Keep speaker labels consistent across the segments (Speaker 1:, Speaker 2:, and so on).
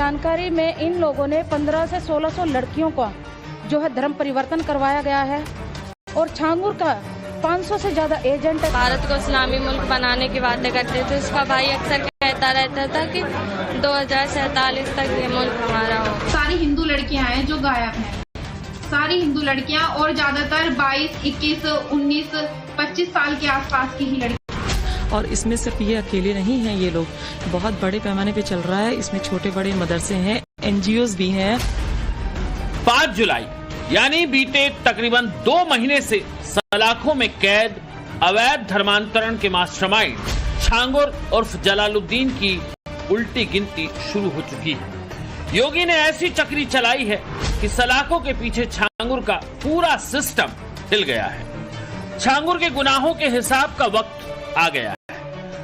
Speaker 1: जानकारी में इन लोगों ने 1500 से 1600 लड़कियों का जो है धर्म परिवर्तन करवाया गया है और छांगुर का 500 से ज्यादा एजेंट है।
Speaker 2: भारत को इस्लामी मुल्क बनाने की बातें करते थे, उसका भाई अक्सर कहता रहता था कि 2047 तक ये मुल्क हमारा हो।
Speaker 3: सारी हिंदू लड़कियां हैं जो गायब हैं, सारी हिंदू लड़कियां और ज्यादातर 22, 21, 19, 25 साल के आसपास की ही लड़कियां।
Speaker 4: और इसमें सिर्फ ये अकेले नहीं हैं, ये लोग बहुत बड़े पैमाने पे चल रहा है। इसमें छोटे बड़े मदरसे हैं, NGOs भी हैं।
Speaker 5: 5 जुलाई यानी बीते तकरीबन 2 महीने से सलाखों में कैद अवैध धर्मांतरण के मास्टरमाइंड छांगुर उर्फ जलालुद्दीन की उल्टी गिनती शुरू हो चुकी है। योगी ने ऐसी चक्री चलाई है कि सलाखों के पीछे छांगुर का पूरा सिस्टम हिल गया है। छांगुर के गुनाहों के हिसाब का वक्त आ गया है।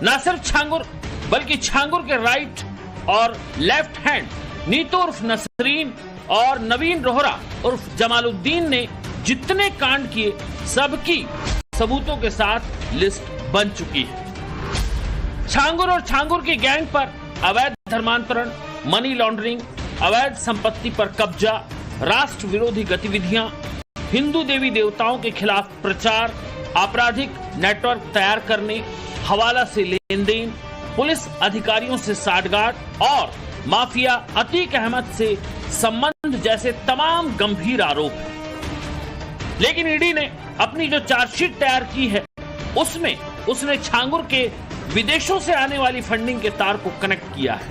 Speaker 5: न सिर्फ छांगुर बल्कि छांगुर के राइट और लेफ्ट हैंड नीतू उर्फ नसरीन और नवीन रोहरा उर्फ जमालुद्दीन ने जितने कांड किए सबकी सबूतों के साथ लिस्ट बन चुकी है। छांगुर और छांगुर की गैंग पर अवैध धर्मांतरण, मनी लॉन्ड्रिंग, अवैध संपत्ति पर कब्जा, राष्ट्र विरोधी गतिविधियां, हिंदू देवी देवताओं के खिलाफ प्रचार, आपराधिक नेटवर्क तैयार करने, हवाला से लेन देन, पुलिस अधिकारियों से साठगांठ और माफिया अतीक अहमद से संबंध जैसे तमाम गंभीर आरोप हैं। लेकिन ईडी ने अपनी जो चार्जशीट तैयार की है उसमें उसने छांगुर के विदेशों से आने वाली फंडिंग के तार को कनेक्ट किया है,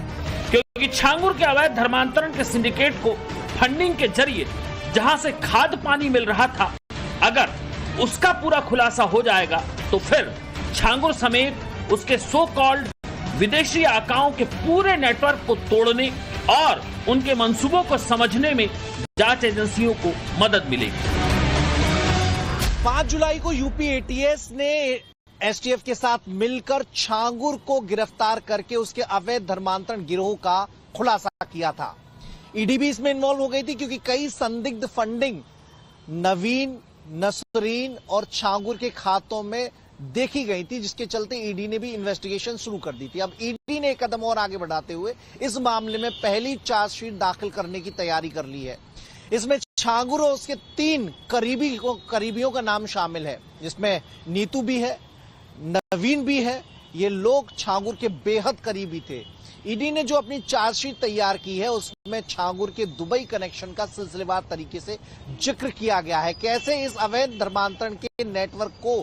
Speaker 5: क्योंकि छांगुर के अवैध धर्मांतरण के सिंडिकेट को फंडिंग के जरिए जहां से खाद पानी मिल रहा था, अगर उसका पूरा खुलासा हो जाएगा तो फिर छांगुर समेत उसके सो कॉल्ड विदेशी आकाओं के पूरे नेटवर्क को तोड़ने और उनके मंसूबों को समझने में जांच एजेंसियों को मदद मिलेगी।
Speaker 6: 5 जुलाई को यूपी एटीएस ने एसटीएफ के साथ मिलकर छांगुर को गिरफ्तार करके उसके अवैध धर्मांतरण गिरोह का खुलासा किया था। ईडी भी इसमें इन्वॉल्व हो गई थी, क्योंकि कई संदिग्ध फंडिंग नवीन, नसरीन और छांगुर के खातों में देखी गई थी, जिसके चलते ईडी ने भी इन्वेस्टिगेशन शुरू कर दी थी। अब ईडी ने एक कदम और आगे बढ़ाते हुए इस मामले में पहली चार्जशीट दाखिल करने की तैयारी कर ली है। इसमें छांगुर और उसके 3 करीबियों का नाम शामिल है, जिसमें नीतू भी है, नवीन भी है। ये लोग छांगुर के बेहद करीबी थे। ईडी ने जो अपनी चार्जशीट तैयार की है उसमें छांगुर के दुबई कनेक्शन का सिलसिलेवार तरीके से जिक्र किया गया है। कैसे इस अवैध धर्मांतरण के नेटवर्क को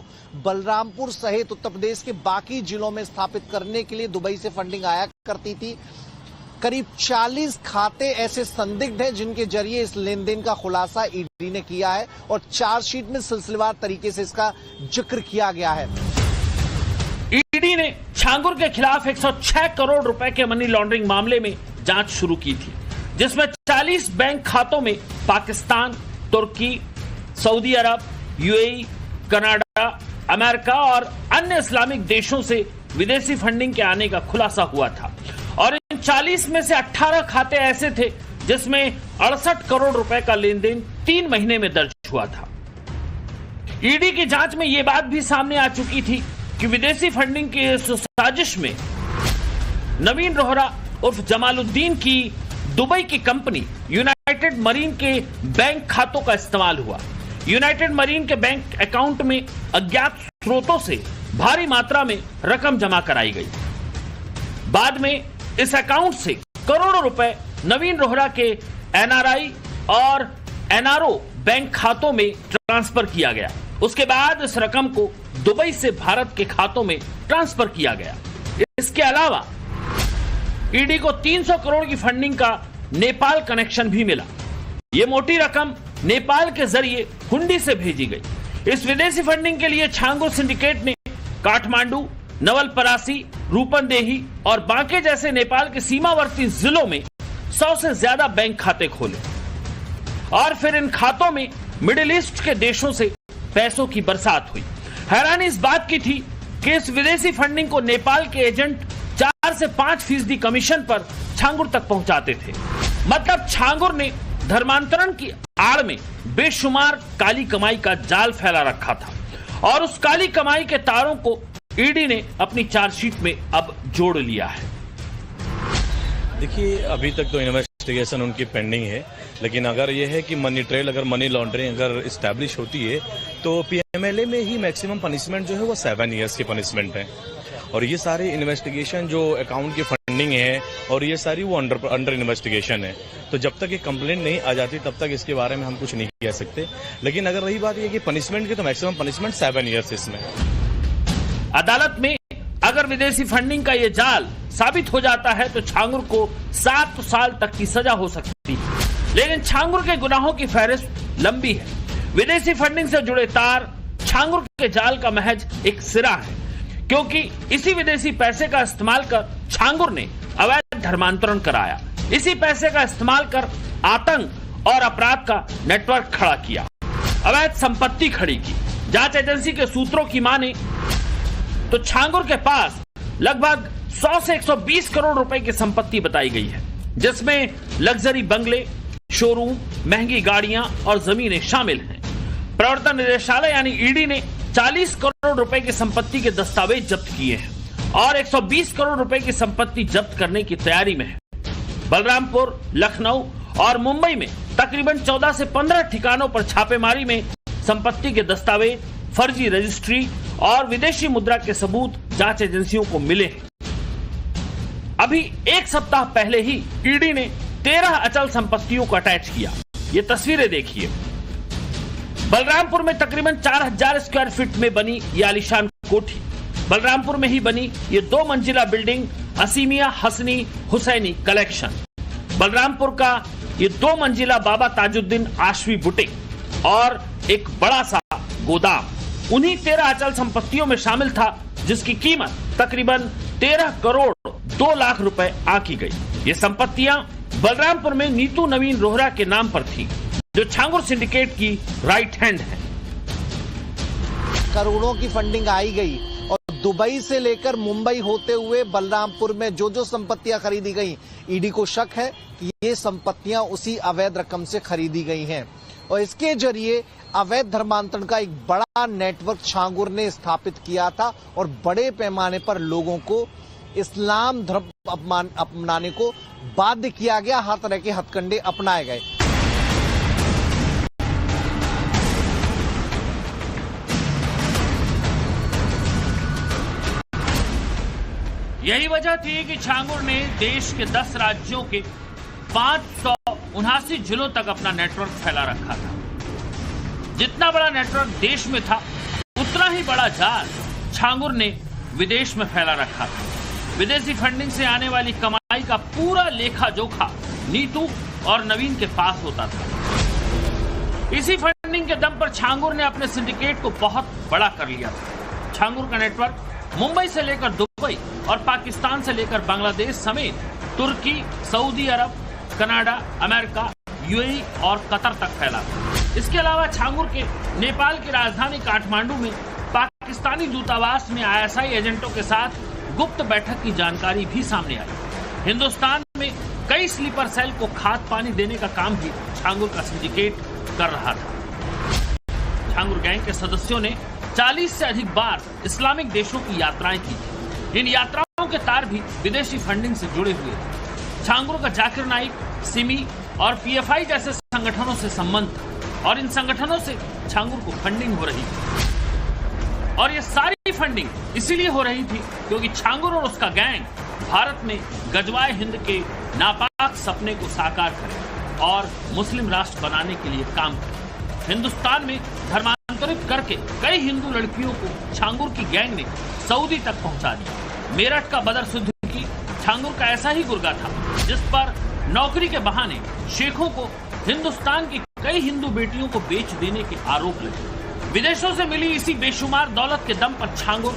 Speaker 6: बलरामपुर सहित उत्तर प्रदेश के बाकी जिलों में स्थापित करने के लिए दुबई से फंडिंग आया करती थी। करीब 40 खाते ऐसे संदिग्ध हैं जिनके जरिए इस लेन देन का खुलासा ईडी ने किया है और चार्जशीट में सिलसिलेवार तरीके से इसका जिक्र किया गया है।
Speaker 5: ईडी ने छांगुर के खिलाफ 106 करोड़ रुपए के मनी लॉन्ड्रिंग मामले में जांच शुरू की थी, जिसमें 40 बैंक खातों में पाकिस्तान, तुर्की, सऊदी अरब, यूएई, कनाडा, अमेरिका और अन्य इस्लामिक देशों से विदेशी फंडिंग के आने का खुलासा हुआ था। और इन 40 में से 18 खाते ऐसे थे जिसमें 68 करोड़ रुपए का लेन देन 3 महीने में दर्ज हुआ था। ईडी की जांच में यह बात भी सामने आ चुकी थी कि विदेशी फंडिंग की इस साजिश में नवीन रोहरा उर्फ जमालुद्दीन की दुबई की कंपनी यूनाइटेड मरीन के बैंक खातों का इस्तेमाल हुआ। यूनाइटेड मरीन के बैंक अकाउंट में अज्ञात स्रोतों से भारी मात्रा में रकम जमा कराई गई। बाद में इस अकाउंट से करोड़ों रुपए नवीन रोहरा के एनआरआई और एनआरओ बैंक खातों में ट्रांसफर किया गया। उसके बाद इस रकम को दुबई से भारत के खातों में ट्रांसफर किया गया। इसके अलावा ईडी को 300 करोड़ की फंडिंग का नेपाल कनेक्शन भी मिला। यह मोटी रकम नेपाल के जरिए हुंडी से भेजी गई। इस विदेशी फंडिंग के लिए छांगुर सिंडिकेट ने काठमांडू, नवलपरासी, रूपंदेही और बांके जैसे नेपाल के सीमावर्ती जिलों में 100 से ज्यादा बैंक खाते खोले और फिर इन खातों में मिडिल ईस्ट के देशों से पैसों की बरसात हुई। हैरानी इस बात की थी कि इस विदेशी फंडिंग को नेपाल के एजेंट 4 से 5% कमीशन पर छांगुर तक पहुंचाते थे। मतलब छांगुर ने धर्मांतरण की आड़ में बेशुमार काली कमाई का जाल फैला रखा था और उस काली कमाई के तारों को ईडी ने अपनी चार्जशीट में अब जोड़ लिया है।
Speaker 7: देखिए, अभी तक तो इन्वेस्टिगेशन उनकी पेंडिंग है, लेकिन अगर ये है कि मनी ट्रेल, अगर मनी लॉन्ड्रिंग अगर इस्टेब्लिश होती है तो पीएमएलए में ही मैक्सिमम पनिशमेंट जो है वो 7 ईयर्स की पनिशमेंट है। और ये सारे इन्वेस्टिगेशन जो अकाउंट की फंडिंग है और ये सारी वो अंडर इन्वेस्टिगेशन है। तो जब तक ये कंप्लेंट नहीं आ जाती तब तक इसके बारे में हम कुछ नहीं कह सकते। लेकिन अगर रही बात ये कि पनिशमेंट की, तो मैक्सिमम पनिशमेंट 7 ईयर्स इसमें।
Speaker 5: अदालत में अगर विदेशी फंडिंग का ये जाल साबित हो जाता है तो छांगुर को 7 साल तक की सजा हो सकती है। लेकिन छांगुर के गुनाहों की फहरिस्त लंबी है। विदेशी फंडिंग से जुड़े तार छांगुर के जाल का महज एक सिरा है, क्योंकि इसी विदेशी पैसे का इस्तेमाल कर छांगुर ने अवैध धर्मांतरण कराया। इसी पैसे का इस्तेमाल कर आतंक और अपराध का नेटवर्क खड़ा किया, अवैध संपत्ति खड़ी की। जांच एजेंसी के सूत्रों की माने तो छांगुर के पास लगभग 100 से 120 करोड़ रुपए की संपत्ति बताई गई है, जिसमें लग्जरी बंगले, शोरूम, महंगी गाड़ियां और जमीनें शामिल हैं। प्रवर्तन निदेशालय यानी ईडी ने 40 करोड़ रुपए की संपत्ति के दस्तावेज जब्त किए हैं और 120 करोड़ रुपए की संपत्ति जब्त करने की तैयारी में है। बलरामपुर, लखनऊ और मुंबई में तकरीबन 14 से 15 ठिकानों पर छापेमारी में संपत्ति के दस्तावेज, फर्जी रजिस्ट्री और विदेशी मुद्रा के सबूत जांच एजेंसियों को मिले हैं। अभी एक सप्ताह पहले ही ईडी ने 13 अचल संपत्तियों को अटैच किया। ये तस्वीरें देखिए। बलरामपुर में तकरीबन 4000 स्क्वायर फीट में बनी ये आलीशान कोठी, बलरामपुर में ही बनी ये 2 मंजिला बिल्डिंग असीमिया हसनी हुसैनी कलेक्शन, बलरामपुर का ये 2 मंजिला बाबा ताजुद्दीन आशवी बुटीक और एक बड़ा सा गोदाम उन्हीं 13 अचल संपत्तियों में शामिल था, जिसकी कीमत तकरीबन 13 करोड़ 2 लाख रुपए आंकी गई। ये संपत्तियां बलरामपुर में नीतू नवीन रोहरा के नाम पर थी, जो छांगुर सिंडिकेट की राइट हैंड है।
Speaker 6: करोड़ों की फंडिंग आई गई और दुबई से लेकर मुंबई होते हुए बलरामपुर में जो संपत्तियां खरीदी गई, ईडी को शक है कि ये संपत्तियां उसी अवैध रकम से खरीदी गई हैं और इसके जरिए अवैध धर्मांतरण का एक बड़ा नेटवर्क छांगुर ने स्थापित किया था और बड़े पैमाने पर लोगों को इस्लाम धर्म अपनाने को बाध्य किया गया। हर तरह के हथकंडे अपनाए गए।
Speaker 5: यही वजह थी कि छांगुर ने देश के 10 राज्यों के 579 जिलों तक अपना नेटवर्क फैला रखा था। जितना बड़ा नेटवर्क देश में था, उतना ही बड़ा जाल छांगुर ने विदेश में फैला रखा था। विदेशी फंडिंग से आने वाली कमाई का पूरा लेखा जोखा नीतू और नवीन के पास होता था। इसी फंडिंग के दम पर छांगुर ने अपने सिंडिकेट को बहुत बड़ा कर लिया था। छांगुर का नेटवर्क मुंबई से लेकर दुबई और पाकिस्तान से लेकर बांग्लादेश समेत तुर्की, सऊदी अरब, कनाडा, अमेरिका, यूएई और कतर तक फैला था। इसके अलावा छांगुर के नेपाल की राजधानी काठमांडू में पाकिस्तानी दूतावास में आईएसआई एजेंटों के साथ गुप्त बैठक की जानकारी भी सामने आई। हिंदुस्तान में कई स्लीपर सेल को खाद पानी देने का काम भी छांगुर का सिंडिकेट कर रहा था। छांगुर गैंग के सदस्यों ने 40 से अधिक बार इस्लामिक देशों की यात्राएं की थी। इन यात्राओं के तार भी विदेशी फंडिंग से जुड़े हुए थे। छांगुर का जाकिर नाइक, सिमी और पीएफआई जैसे संगठनों से संबंध था और इन संगठनों से छांगुर को फंडिंग हो रही थी। और ये सारी फंडिंग इसीलिए हो रही थी क्योंकि छांगुर और उसका गैंग भारत में गजवाए हिंद के नापाक सपने को साकार करे और मुस्लिम राष्ट्र बनाने के लिए काम करे। हिंदुस्तान में धर्मांतरित करके कई हिंदू लड़कियों को छांगुर की गैंग ने सऊदी तक पहुंचा दिया। मेरठ का बदर सिद्दीकी छांगुर का ऐसा ही गुर्गा था, जिस पर नौकरी के बहाने शेखों को हिंदुस्तान की कई हिंदू बेटियों को बेच देने के आरोप लगे। विदेशों से मिली इसी बेशुमार दौलत के दम पर छांगुर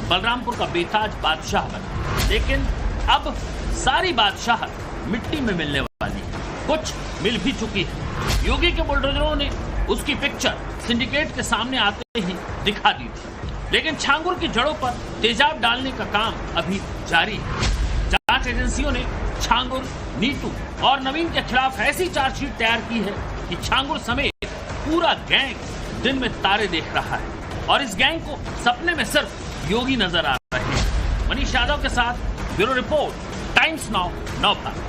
Speaker 5: बलरामपुर का बेताज बादशाह बना। लेकिन अब सारी बादशाहत मिट्टी में मिलने वाली है, कुछ मिल भी चुकी है। योगी के बुलडोजरों ने उसकी पिक्चर सिंडिकेट के सामने आते ही दिखा दी थी, लेकिन छांगुर की जड़ों पर तेजाब डालने का काम अभी जारी है। जांच एजेंसियों ने छांगुर, नीतू और नवीन के खिलाफ ऐसी चार्जशीट तैयार की है कि छांगुर समेत पूरा गैंग दिन में तारे देख रहा है और इस गैंग को सपने में सिर्फ योगी नजर आ रहे हैं। मनीष यादव के साथ ब्यूरो रिपोर्ट, टाइम्स नाउ, नव भारत।